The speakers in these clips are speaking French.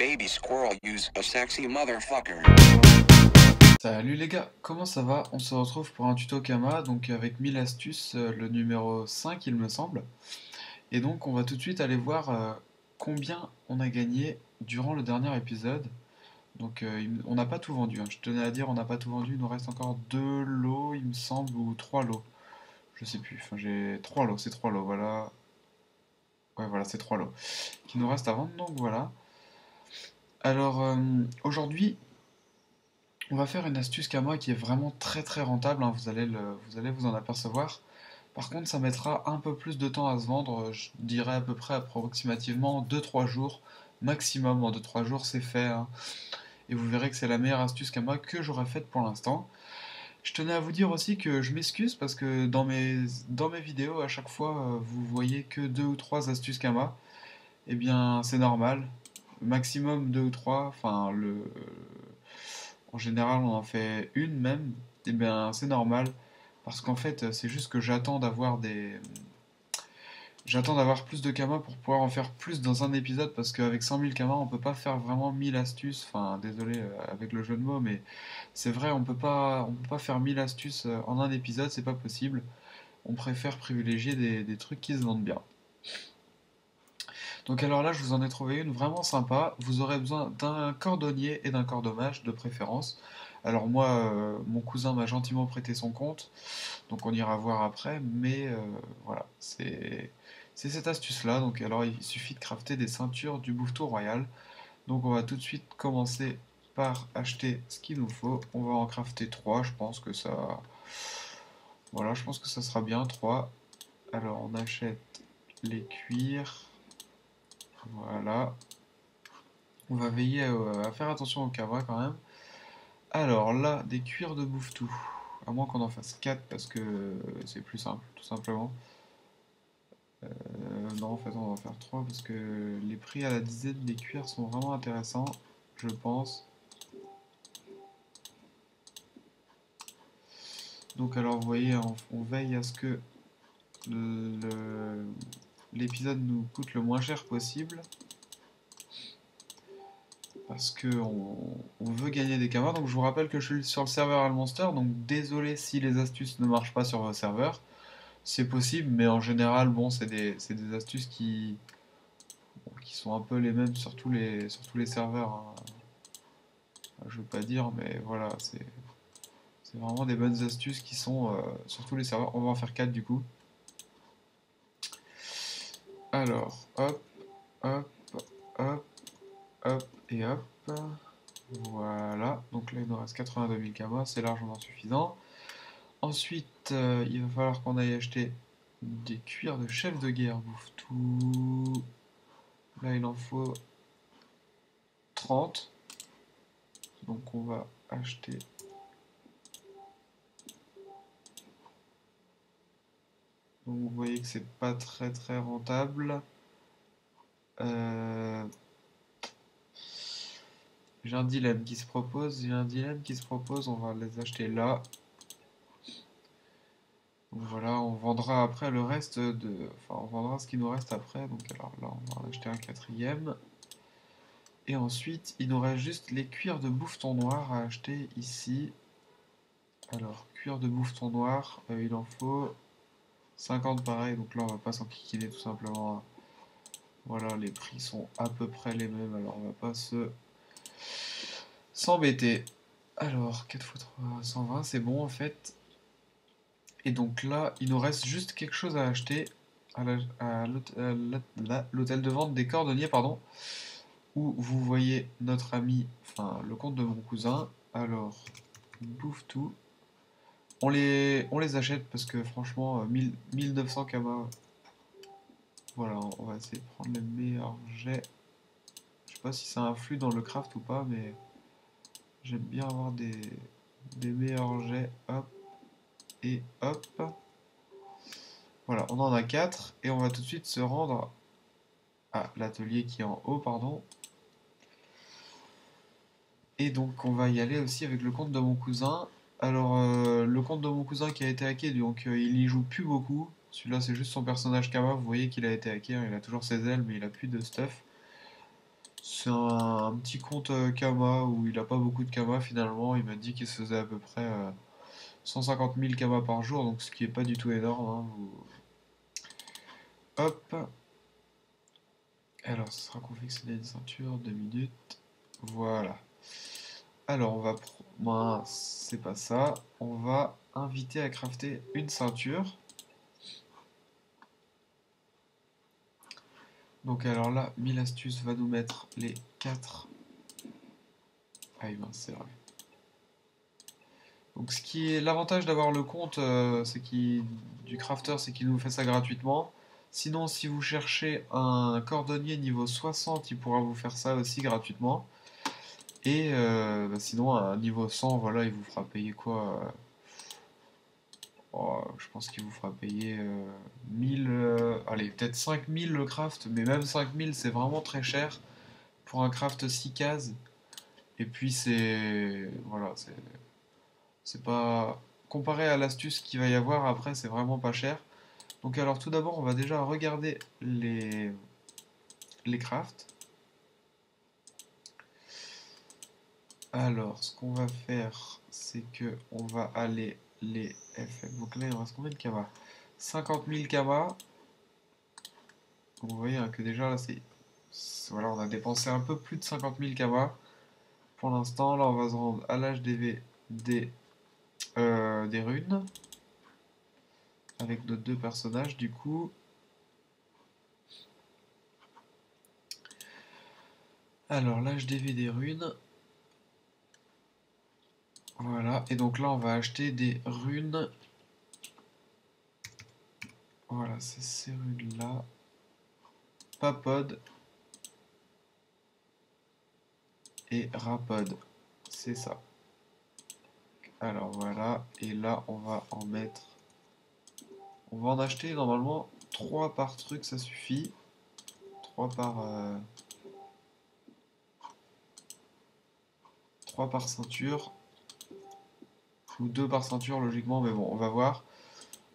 baby squirrel use a sexy motherfucker. Salut les gars, comment ça va? On se retrouve pour un tuto Kama, donc avec 1000 astuces, le numéro 5 il me semble. Et donc on va tout de suite aller voir combien on a gagné durant le dernier épisode. Donc on n'a pas tout vendu, hein. Je tenais à dire on n'a pas tout vendu, il nous reste encore 2 lots il me semble, ou 3 lots. Je sais plus, enfin j'ai 3 lots, c'est 3 lots, voilà. Ouais voilà, c'est 3 lots qui nous restent à vendre, donc voilà. Alors aujourd'hui, on va faire une astuce Kama qui est vraiment très très rentable, hein, vous allez vous en apercevoir. Par contre, ça mettra un peu plus de temps à se vendre, je dirais à peu près approximativement 2-3 jours maximum. En 2-3 jours, c'est fait, hein. Et vous verrez que c'est la meilleure astuce Kama que j'aurais faite pour l'instant. Je tenais à vous dire aussi que je m'excuse parce que dans mes vidéos, à chaque fois, vous voyez que 2 ou 3 astuces Kama. Eh bien, c'est normal. Maximum 2 ou 3. Enfin, en général, on en fait une même. Eh bien, c'est normal. Parce qu'en fait, c'est juste que j'attends d'avoir plus de kamas pour pouvoir en faire plus dans un épisode, parce qu'avec 100 000 kamas, on peut pas faire vraiment 1000 astuces. Enfin, désolé avec le jeu de mots, mais c'est vrai, on peut pas faire 1000 astuces en un épisode, c'est pas possible. On préfère privilégier des trucs qui se vendent bien. Donc alors là, je vous en ai trouvé une vraiment sympa. Vous aurez besoin d'un cordonnier et d'un cordommage de préférence. Alors moi, mon cousin m'a gentiment prêté son compte, donc on ira voir après, mais voilà, c'est cette astuce-là. Donc alors il suffit de crafter des ceintures du bouffetou royal. Donc on va tout de suite commencer par acheter ce qu'il nous faut. On va en crafter 3, je pense que ça... Voilà, je pense que ça sera bien, 3. Alors on achète les cuirs, voilà. On va veiller à faire attention au cabra quand même. Alors là, des cuirs de bouffetou. À moins qu'on en fasse 4 parce que c'est plus simple, tout simplement. Non, en fait, on va en faire 3 parce que les prix à la dizaine des cuirs sont vraiment intéressants, je pense. Donc, alors, vous voyez, on veille à ce que l'épisode nous coûte le moins cher possible. Parce qu'on veut gagner des camas. Donc, je vous rappelle que je suis sur le serveur Almonster. Donc, désolé si les astuces ne marchent pas sur vos serveurs. C'est possible, mais en général, bon, c'est des astuces qui sont un peu les mêmes sur tous les serveurs, hein. Je veux pas dire, mais voilà, c'est vraiment des bonnes astuces qui sont sur tous les serveurs. On va en faire 4 du coup. Alors, hop, hop, hop, hop et hop. Voilà, donc là il nous reste 82 000 kamas, c'est largement suffisant. Ensuite, il va falloir qu'on aille acheter des cuirs de chef de guerre, bouffe tout. Là il en faut 30. Donc on va acheter. Donc vous voyez que c'est pas très très rentable. Euh, j'ai un dilemme qui se propose. On va les acheter là. Donc voilà, on vendra après le reste de. Enfin, on vendra ce qui nous reste après. Donc alors là, on va en acheter un quatrième. Et ensuite, il nous reste juste les cuirs de bouffeton noir à acheter ici. Alors, cuir de bouffeton noir, il en faut 50 pareil. Donc là, on va pas s'enquiquiner tout simplement. Voilà, les prix sont à peu près les mêmes. Alors, on va pas s'embêter. Alors, 4 x 3, 120, c'est bon en fait. Et donc là, il nous reste juste quelque chose à acheter à l'hôtel de vente des cordonniers, pardon, où vous voyez notre ami, enfin le compte de mon cousin. Alors, bouffe tout. On les achète parce que franchement, 1900 kamas. Voilà, on va essayer de prendre les meilleurs jets. Je sais pas si ça influe dans le craft ou pas, mais j'aime bien avoir des meilleurs jets. Hop et hop. Voilà, on en a 4 et on va tout de suite se rendre à l'atelier qui est en haut, pardon. Et donc on va y aller aussi avec le compte de mon cousin. Alors le compte de mon cousin qui a été hacké, donc il y joue plus beaucoup. Celui-là c'est juste son personnage Kama, vous voyez qu'il a été hacké, hein, il a toujours ses ailes mais il a plus de stuff. C'est un petit compte Kama où il a pas beaucoup de Kama finalement. Il m'a dit qu'il se faisait à peu près 150 000 Kama par jour, donc ce qui est pas du tout énorme, hein. Hop, alors ce sera confectionner une ceinture, 2 minutes. Voilà. Alors on va... Mince, c'est pas ça. On va inviter à crafter une ceinture. Donc alors là, 1000 astuces va nous mettre les 4. Ah oui, mince, c'est vrai. Donc ce qui est l'avantage d'avoir le compte du crafter, c'est qu'il nous fait ça gratuitement. Sinon, si vous cherchez un cordonnier niveau 60, il pourra vous faire ça aussi gratuitement. Et bah, sinon, à niveau 100, voilà, il vous fera payer quoi? Oh, je pense qu'il vous fera payer 1000, allez, peut-être 5000 le craft, mais même 5000 c'est vraiment très cher pour un craft 6 cases. Et puis voilà, c'est pas... Comparé à l'astuce qu'il va y avoir après, c'est vraiment pas cher. Donc alors tout d'abord, on va déjà regarder les crafts. Alors, ce qu'on va faire, c'est que on va aller les FM. Donc là, il me reste combien de kamas? 50 000 kamas. Donc vous voyez hein, que déjà là, voilà, on a dépensé un peu plus de 50 000 kamas. Pour l'instant, là, on va se rendre à l'HDV des runes. Avec nos deux personnages, du coup. Alors, l'HDV des runes. Voilà, et donc là, on va acheter des runes. Voilà, c'est ces runes-là. Papod et Rapod. C'est ça. Alors voilà, et là on va en mettre. On va en acheter normalement 3 par truc, ça suffit. 3 par, 3 par ceinture. Ou 2 par ceinture logiquement, mais bon, on va voir.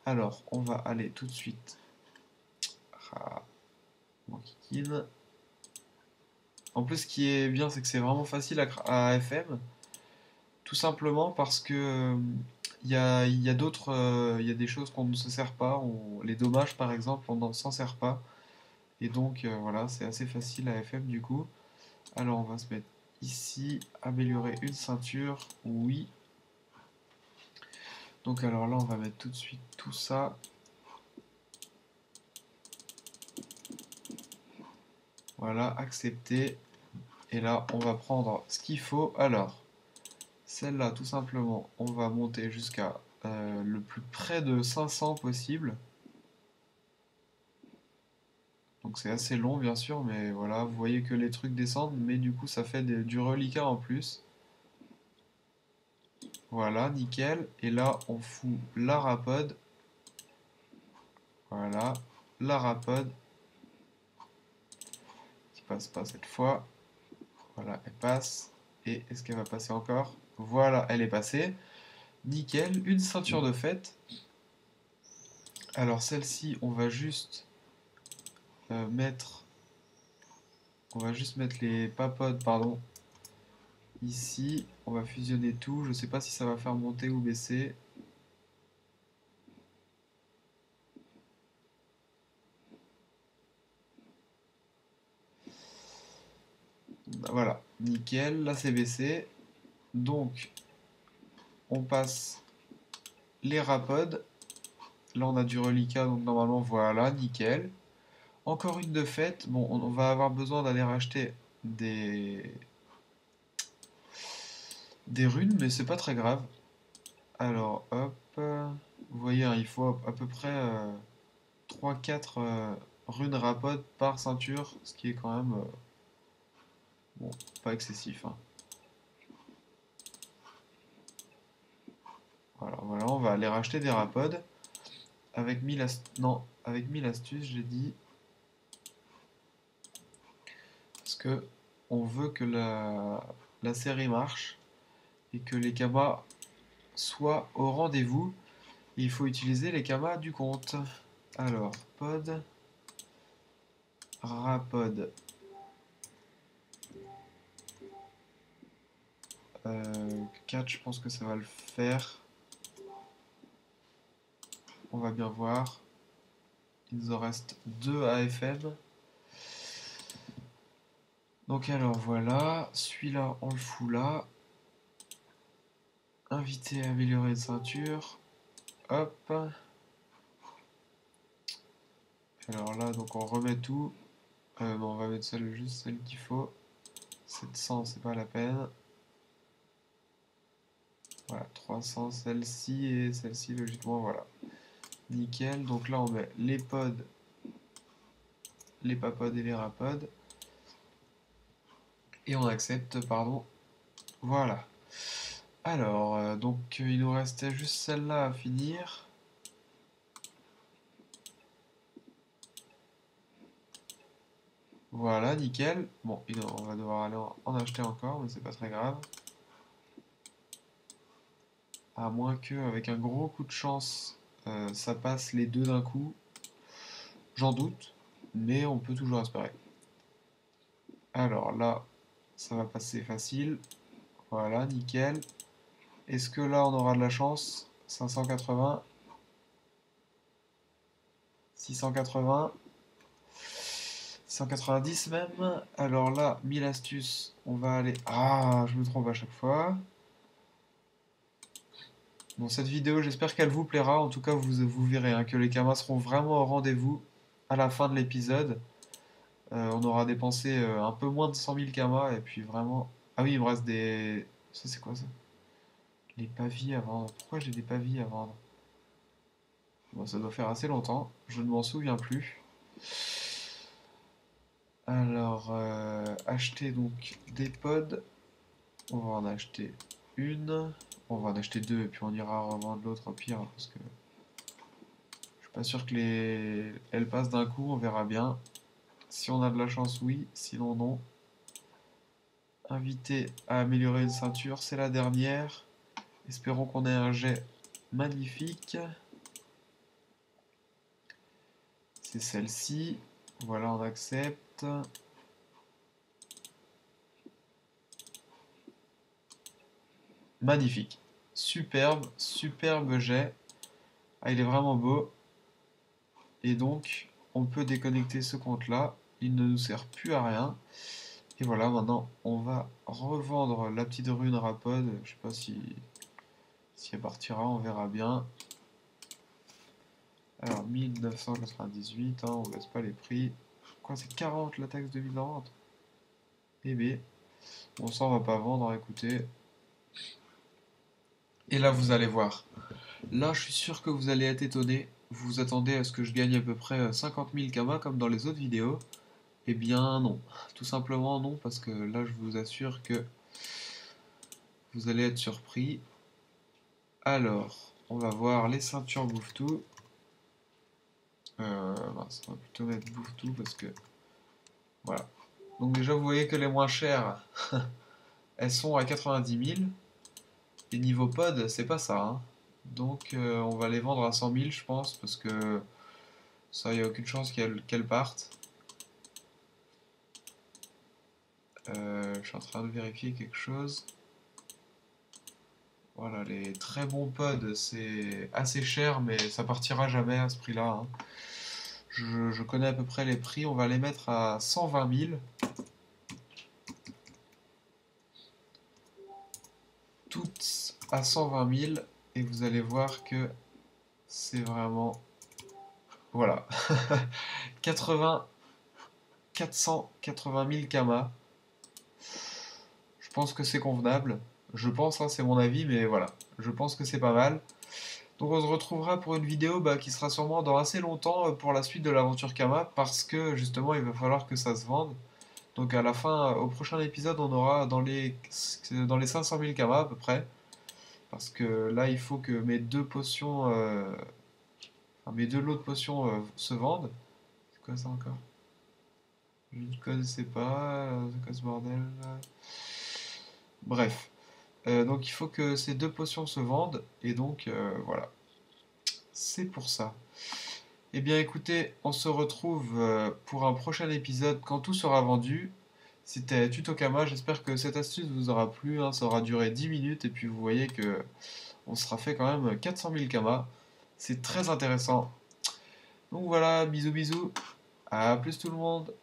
Alors, on va aller tout de suite à mon kikine. En plus, ce qui est bien, c'est que c'est vraiment facile à FM. Tout simplement parce que il y a d'autres, il y a des choses qu'on ne se sert pas. Les dommages, par exemple, on ne s'en sert pas. Et donc, voilà, c'est assez facile à FM du coup. Alors, on va se mettre ici, améliorer une ceinture, oui. Donc, alors là, on va mettre tout de suite tout ça. Voilà, accepter. Et là, on va prendre ce qu'il faut. Alors, celle-là, tout simplement, on va monter jusqu'à le plus près de 500 possible. Donc c'est assez long bien sûr, mais voilà, vous voyez que les trucs descendent, mais du coup ça fait du reliquat en plus. Voilà, nickel. Et là on fout la rapode. Voilà, la rapode qui passe pas cette fois. Voilà, elle passe. Et est-ce qu'elle va passer encore? Voilà, elle est passée. Nickel, une ceinture de fête. Alors celle-ci, mettre, on va juste mettre les papodes, pardon, ici. On va fusionner tout. Je sais pas si ça va faire monter ou baisser. Voilà, nickel. Là c'est baissé. Donc on passe les rapodes. Là on a du reliquat, donc normalement voilà, nickel. Encore une de fête. Bon, on va avoir besoin d'aller racheter des, des runes, mais c'est pas très grave. Alors, hop. Vous voyez, hein, il faut à peu près 3-4 runes rapodes par ceinture, ce qui est quand même bon, pas excessif, hein. Voilà, voilà, on va aller racheter des rapodes avec 1000 astuces. Non, avec 1000 astuces, j'ai dit. Parce que on veut que la série marche et que les kamas soient au rendez-vous. Il faut utiliser les kamas du compte. Alors, pod, rapod. 4, je pense que ça va le faire. On va bien voir. Il nous en reste 2 AFM. Donc alors voilà, celui-là on le fout là. Inviter à améliorer une ceinture. Hop. Alors là, donc on remet tout. Non, on va mettre juste celle qu'il faut. 700, c'est pas la peine. Voilà, 300, celle-ci et celle-ci, logiquement, voilà. Nickel. Donc là, on met les pods, les papods et les rapods. Et on accepte, pardon. Voilà. Alors, donc il nous restait juste celle-là à finir. Voilà, nickel. Bon, on va devoir aller en acheter encore, mais c'est pas très grave. À moins que, avec un gros coup de chance, ça passe les deux d'un coup. J'en doute, mais on peut toujours espérer. Alors là, ça va passer facile. Voilà, nickel. Est-ce que là, on aura de la chance? 580, 680, 690 même. Alors là, 1000 astuces, on va aller... Ah, je me trompe à chaque fois. Bon, cette vidéo, j'espère qu'elle vous plaira. En tout cas, vous verrez hein, que les kamas seront vraiment au rendez-vous à la fin de l'épisode. On aura dépensé un peu moins de 100 000 kamas et puis vraiment... Ah oui, il me reste des... Ça, c'est quoi ça? Les pavis à vendre. Pourquoi j'ai des pavis à vendre? Bon, ça doit faire assez longtemps. Je ne m'en souviens plus. Alors, acheter donc des pods. On va en acheter une. On va en acheter deux et puis on ira revendre l'autre au pire parce que je suis pas sûr que elles passent d'un coup. On verra bien. Si on a de la chance, oui. Sinon, non. Inviter à améliorer une ceinture, c'est la dernière. Espérons qu'on ait un jet magnifique. C'est celle-ci. Voilà, on accepte. Magnifique. Superbe, superbe jet. Ah, il est vraiment beau. Et donc, on peut déconnecter ce compte-là. Il ne nous sert plus à rien. Et voilà, maintenant, on va revendre la petite rune rapode. Je sais pas si elle partira, on verra bien. Alors, 1998, hein, on baisse pas les prix. Quoi, c'est 40 la taxe de mise en vente? Eh bien, bon, ça, on va pas vendre, écoutez. Et là, vous allez voir. Là, je suis sûr que vous allez être étonné. Vous vous attendez à ce que je gagne à peu près 50 000 kamas comme dans les autres vidéos. Eh bien, non. Tout simplement non, parce que là, je vous assure que vous allez être surpris. Alors, on va voir les ceintures bouffe-tout. Mince, on va plutôt mettre bouffe-tout parce que... Voilà. Donc déjà, vous voyez que les moins chères, elles sont à 90 000. Et niveau pod, c'est pas ça, hein. Donc, on va les vendre à 100 000, je pense, parce que ça, il n'y a aucune chance qu'elles partent. Je suis en train de vérifier quelque chose. Voilà, les très bons pods, c'est assez cher, mais ça partira jamais à ce prix-là, hein. Je connais à peu près les prix, on va les mettre à 120 000. Toutes à 120 000, et vous allez voir que c'est vraiment... Voilà. 480 000 kamas. Je pense que c'est convenable. Je pense, hein, c'est mon avis, mais voilà. Je pense que c'est pas mal. Donc on se retrouvera pour une vidéo qui sera sûrement dans assez longtemps pour la suite de l'aventure Kama, parce que justement il va falloir que ça se vende. Donc à la fin, au prochain épisode, on aura dans les 500 000 Kama à peu près. Parce que là, il faut que mes deux potions, enfin, mes deux lots de potions se vendent. C'est quoi ça encore? Je ne connaissais pas. C'est quoi ce bordel là? Bref. Donc il faut que ces deux potions se vendent. Et donc voilà. C'est pour ça. Eh bien écoutez, on se retrouve pour un prochain épisode quand tout sera vendu. C'était Tuto Kama, j'espère que cette astuce vous aura plu, hein. Ça aura duré 10 minutes et puis vous voyez que on sera fait quand même 400 000 Kama. C'est très intéressant. Donc voilà, bisous bisous, à plus tout le monde.